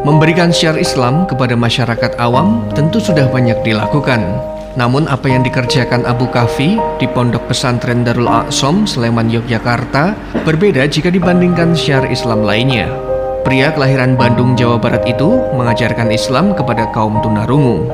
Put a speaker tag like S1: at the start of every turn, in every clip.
S1: Memberikan syiar Islam kepada masyarakat awam tentu sudah banyak dilakukan. Namun apa yang dikerjakan Abu Kahfi di Pondok Pesantren Darul Aqsom, Sleman, Yogyakarta berbeda jika dibandingkan syiar Islam lainnya. Pria kelahiran Bandung, Jawa Barat itu mengajarkan Islam kepada kaum tunarungu.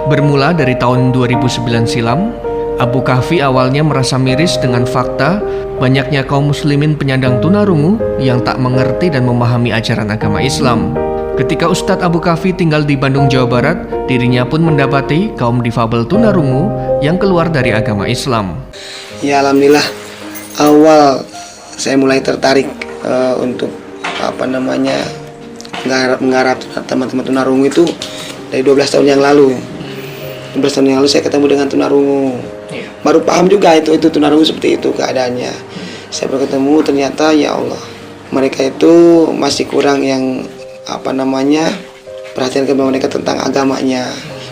S1: Bermula dari tahun 2009 silam, Abu Kahfi awalnya merasa miris dengan fakta banyaknya kaum muslimin penyandang tunarungu yang tak mengerti dan memahami ajaran agama Islam. Ketika Ustadz Abu Kahfi tinggal di Bandung, Jawa Barat, dirinya pun mendapati kaum difabel tunarungu yang keluar dari agama Islam.
S2: Ya alhamdulillah, awal saya mulai tertarik untuk menggarap teman-teman tunarungu itu dari 12 tahun yang lalu. 12 tahun yang lalu saya ketemu dengan tunarungu. Baru paham juga itu tunarungu seperti itu keadaannya. Saya baru ketemu, ternyata ya Allah, mereka itu masih kurang yang perhatian kepada mereka tentang agamanya.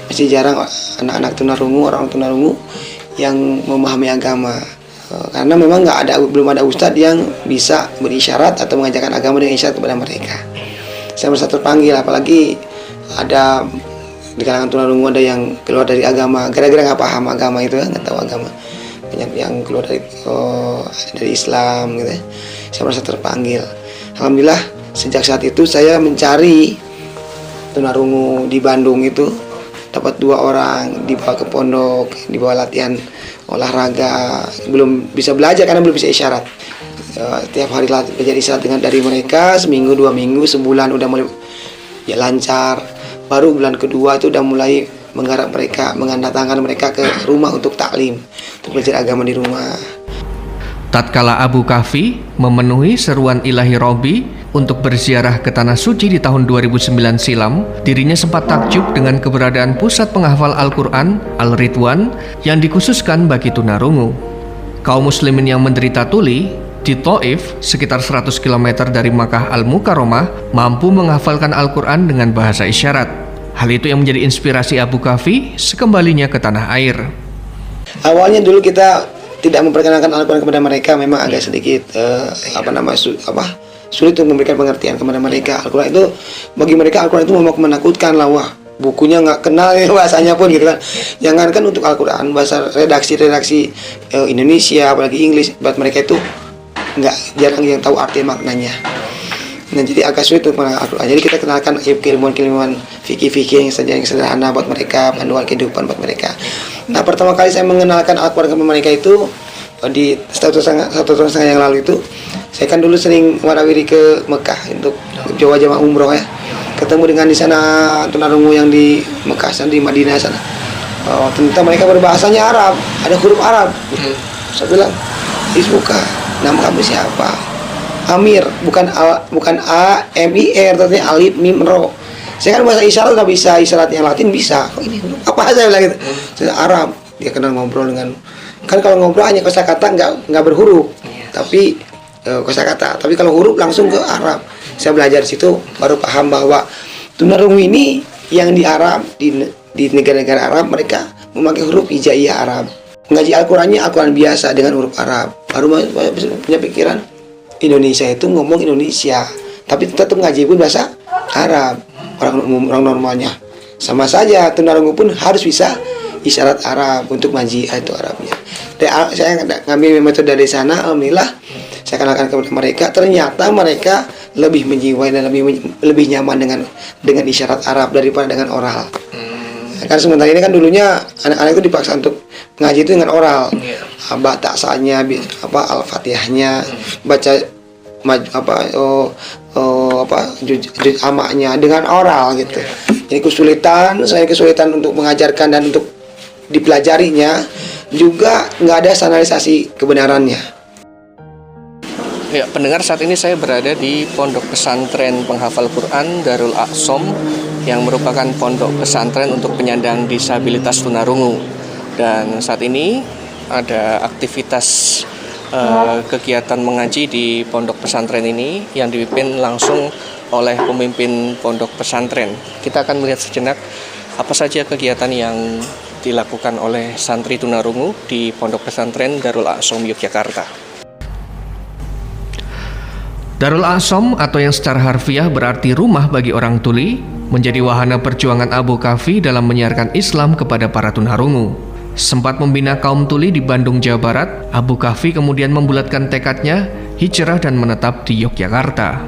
S2: Masih jarang anak-anak tunarungu, orang tunarungu yang memahami agama. Karena memang belum ada ustadz yang bisa berisyarat atau mengajarkan agama dengan isyarat kepada mereka. Saya merasa terpanggil, apalagi ada di kalangan tunarungu ada yang keluar dari agama gara-gara nggak paham agama itu, nggak tahu agama. Banyak yang keluar dari Islam gitu. Saya merasa terpanggil. Alhamdulillah, sejak saat itu saya mencari tunarungu di Bandung itu, dapat 2 orang, dibawa ke pondok, dibawa latihan olahraga. Belum bisa belajar karena belum bisa isyarat. Tiap hari belajar isyarat dari mereka, seminggu, 2 minggu, sebulan udah mulai ya lancar. Baru bulan kedua itu udah mulai menggarap mereka, mendatangkan mereka ke rumah untuk taklim, untuk belajar agama di rumah.
S1: Tatkala Abu Kahfi memenuhi seruan Ilahi Robi untuk berziarah ke Tanah Suci di tahun 2009 silam, dirinya sempat takjub dengan keberadaan pusat penghafal Al-Quran, Al-Ridwan, yang dikhususkan bagi tunarungu. Kaum muslimin yang menderita tuli di Taif, sekitar 100 km dari Makkah Al-Mukarramah, mampu menghafalkan Al-Quran dengan bahasa isyarat. Hal itu yang menjadi inspirasi Abu Kahfi sekembalinya ke tanah air.
S2: Awalnya dulu kita tidak memperkenalkan Al-Quran kepada mereka, memang agak sedikit sulit untuk memberikan pengertian kepada mereka. Al-Quran itu bagi mereka, Al-Quran itu memang menakutkan lah, wah bukunya nggak kenal ya, bahasanya pun gitu kan. Jangankan untuk Al-Quran, bahasa redaksi Indonesia apalagi Inggris, buat mereka itu jarang yang tahu arti maknanya. Nah, jadi agak sulit untuk mengenal Al-Quran. Jadi kita kenalkan keilmuan fikih-fikih yang sederhana buat mereka, panduan kehidupan buat mereka. Nah, pertama kali saya mengenalkan Al-Quran kepada mereka itu di 1,5 tahun yang lalu itu. Saya kan dulu sering warawiri ke Mekah untuk jamaah umroh ya. Ketemu dengan di sana tunarungu yang di Mekah sana, di Madinah sana. Ternyata mereka berbahasanya Arab, ada huruf Arab. Saya bilang, "Ismuka, nama kamu siapa?" Amir, bukan A M I R, tapi alif mim ro. Saya kan bahasa isyarat nggak bisa, isyarat yang Latin bisa. Kok ini apa saya bilang gitu? Saya Arab. Dia kenal ngobrol dengan, kan kalau ngobrol hanya kosakata nggak berhuruf, tapi kosakata. Tapi kalau huruf langsung ke Arab. Saya belajar di situ baru paham bahwa tunarungu ini yang di Arab, di negara-negara Arab mereka memakai huruf hijaiyah Arab. Ngaji Al-Qurannya Al-Quran biasa dengan huruf Arab. Baru punya pikiran Indonesia itu ngomong Indonesia, tapi tetap ngaji pun bahasa Arab. Orang normalnya sama saja, tunarungu pun harus bisa isyarat Arab untuk ngaji itu Arabnya. Saya ngambil metode dari sana, alhamdulillah saya kenalkan kepada mereka. Ternyata mereka lebih menjiwai dan lebih nyaman dengan isyarat Arab daripada dengan oral. Karena sementara ini kan dulunya anak-anak itu dipaksa untuk ngaji itu dengan oral, batasanya, al-fatihahnya, baca juz amaknya dengan oral gitu. Jadi saya kesulitan untuk mengajarkan dan untuk dipelajarinya, juga nggak ada standarisasi kebenarannya.
S1: Ya, pendengar, saat ini saya berada di Pondok Pesantren Penghafal Quran Darul Aqsom yang merupakan pondok pesantren untuk penyandang disabilitas tunarungu. Dan saat ini ada aktivitas kegiatan mengaji di pondok pesantren ini yang dipimpin langsung oleh pemimpin pondok pesantren. Kita akan melihat sejenak apa saja kegiatan yang dilakukan oleh santri tunarungu di pondok pesantren Darul Aqsom Yogyakarta. Darul A'som atau yang secara harfiah berarti rumah bagi orang tuli, menjadi wahana perjuangan Abu Kahfi dalam menyiarkan Islam kepada para tunarungu. Sempat membina kaum tuli di Bandung, Jawa Barat, Abu Kahfi kemudian membulatkan tekadnya, hijrah dan menetap di Yogyakarta.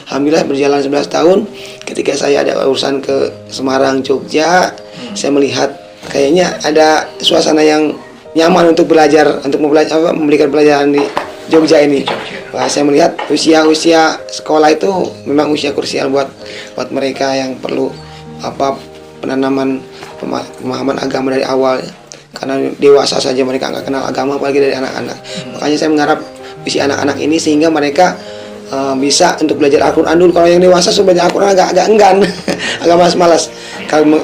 S2: Alhamdulillah berjalan 11 tahun, ketika saya ada urusan ke Semarang, Jogja, saya melihat kayaknya ada suasana yang nyaman untuk belajar, untuk memberikan pelajaran di Jogja ini. Wah, saya melihat usia sekolah itu memang usia krusial buat mereka yang perlu penanaman pemahaman agama dari awal. Karena dewasa saja mereka nggak kenal agama, apalagi dari anak-anak. Makanya saya mengharap usia anak-anak ini sehingga mereka bisa untuk belajar Al-Quran dulu. Kalau yang dewasa sudah belajar Al-Quran agak enggan, agak malas-malas. Kalau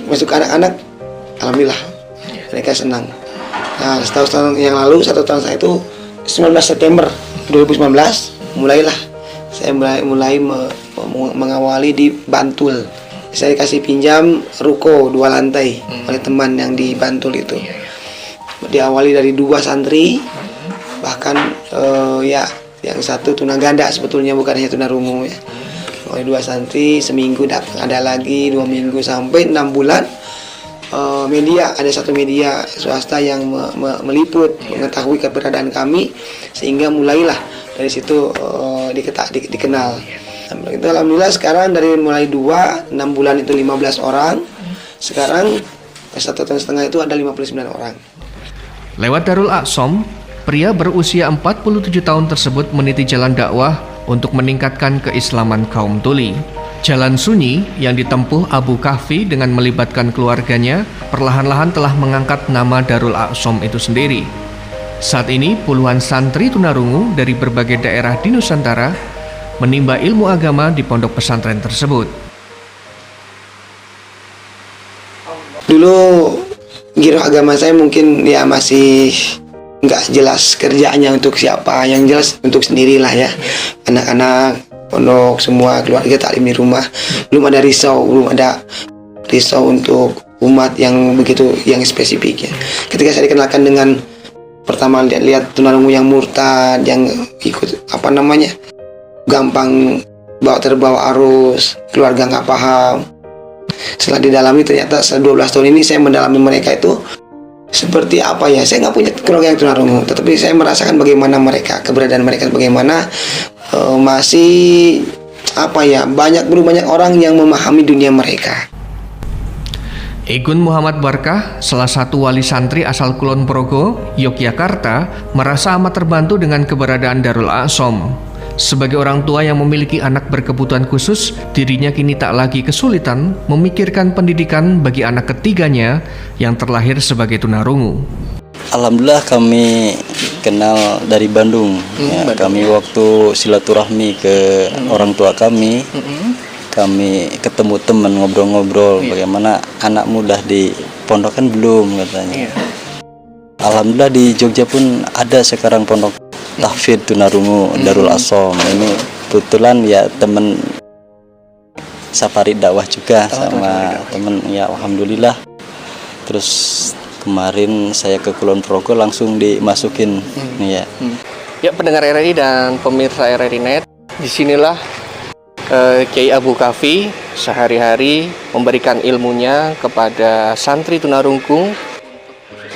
S2: masuk ke anak-anak, alhamdulillah mereka senang. Nah, satu tahun yang lalu saya itu 19 September 2019 mulailah saya mulai mengawali di Bantul. Saya kasih pinjam ruko 2 lantai oleh teman yang di Bantul itu. Diawali dari 2 santri, bahkan yang satu tunaganda sebetulnya, bukan hanya tunarungu ya. Oleh 2 santri, seminggu datang ada lagi, 2 minggu sampai 6 bulan. Media, ada satu media swasta yang meliput, mengetahui keberadaan kami, sehingga mulailah dari situ dikenal. Itu alhamdulillah sekarang dari mulai 6 bulan itu 15 orang, sekarang 1,5 tahun itu ada 59 orang.
S1: Lewat Darul A'som, pria berusia 47 tahun tersebut meniti jalan dakwah untuk meningkatkan keislaman kaum tuli. Jalan sunyi yang ditempuh Abu Kahfi dengan melibatkan keluarganya perlahan-lahan telah mengangkat nama Darul A'som itu sendiri. Saat ini puluhan santri tunarungu dari berbagai daerah di Nusantara menimba ilmu agama di pondok pesantren tersebut.
S2: Dulu giroh agama saya mungkin ya masih nggak jelas kerjaannya untuk siapa, yang jelas untuk sendirilah ya. Anak-anak pondok semua keluarga taklim di rumah, belum ada risau untuk umat yang begitu yang spesifik ya. Ketika saya dikenalkan dengan pertama lihat tunarungu yang murtad, yang ikut gampang terbawa arus, keluarga nggak paham. Setelah didalami ternyata setelah 12 tahun ini saya mendalami mereka itu seperti apa ya. Saya nggak punya keluarga yang tunarungu, tetapi saya merasakan bagaimana mereka, keberadaan mereka bagaimana. Masih belum banyak orang yang memahami dunia mereka.
S1: Egun Muhammad Barkah, salah satu wali santri asal Kulon Progo, Yogyakarta, merasa amat terbantu dengan keberadaan Darul A'som. Sebagai orang tua yang memiliki anak berkebutuhan khusus, dirinya kini tak lagi kesulitan memikirkan pendidikan bagi anak ketiganya yang terlahir sebagai tunarungu.
S3: Alhamdulillah kami kenal dari Bandung. Kami waktu silaturahmi ke orang tua kami, kami ketemu teman ngobrol-ngobrol bagaimana anak muda di pondok kan belum katanya. Alhamdulillah di Jogja pun ada sekarang pondok tahfidz tunarungu Darul A'som. Ini kebetulan ya teman safari dakwah juga sama teman ya, alhamdulillah. Terus kemarin saya ke Kulon Progo langsung dimasukin ya.
S1: Ya, pendengar RRI dan pemirsa RRI Net, disinilah Kiai Abu Kahfi sehari-hari memberikan ilmunya kepada santri tunarungu,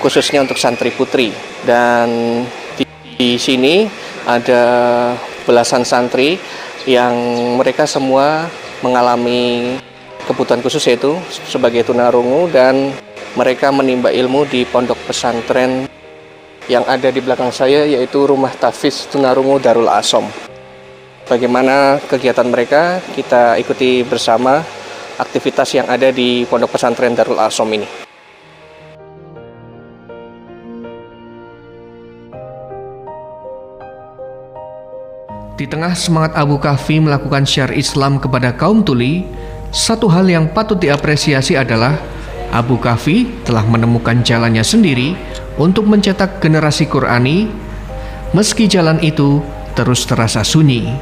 S1: khususnya untuk santri putri. Dan di sini ada belasan santri yang mereka semua mengalami kebutuhan khusus, yaitu sebagai tunarungu, dan mereka menimba ilmu di pondok pesantren yang ada di belakang saya, yaitu Rumah Tahfidz Tunarungu Darul A'som. Bagaimana kegiatan mereka, kita ikuti bersama aktivitas yang ada di pondok pesantren Darul A'som ini. Di tengah semangat Abu Kahfi melakukan syiar Islam kepada kaum tuli, satu hal yang patut diapresiasi adalah Abu Kahfi telah menemukan jalannya sendiri untuk mencetak generasi Qur'ani, meski jalan itu terus terasa sunyi.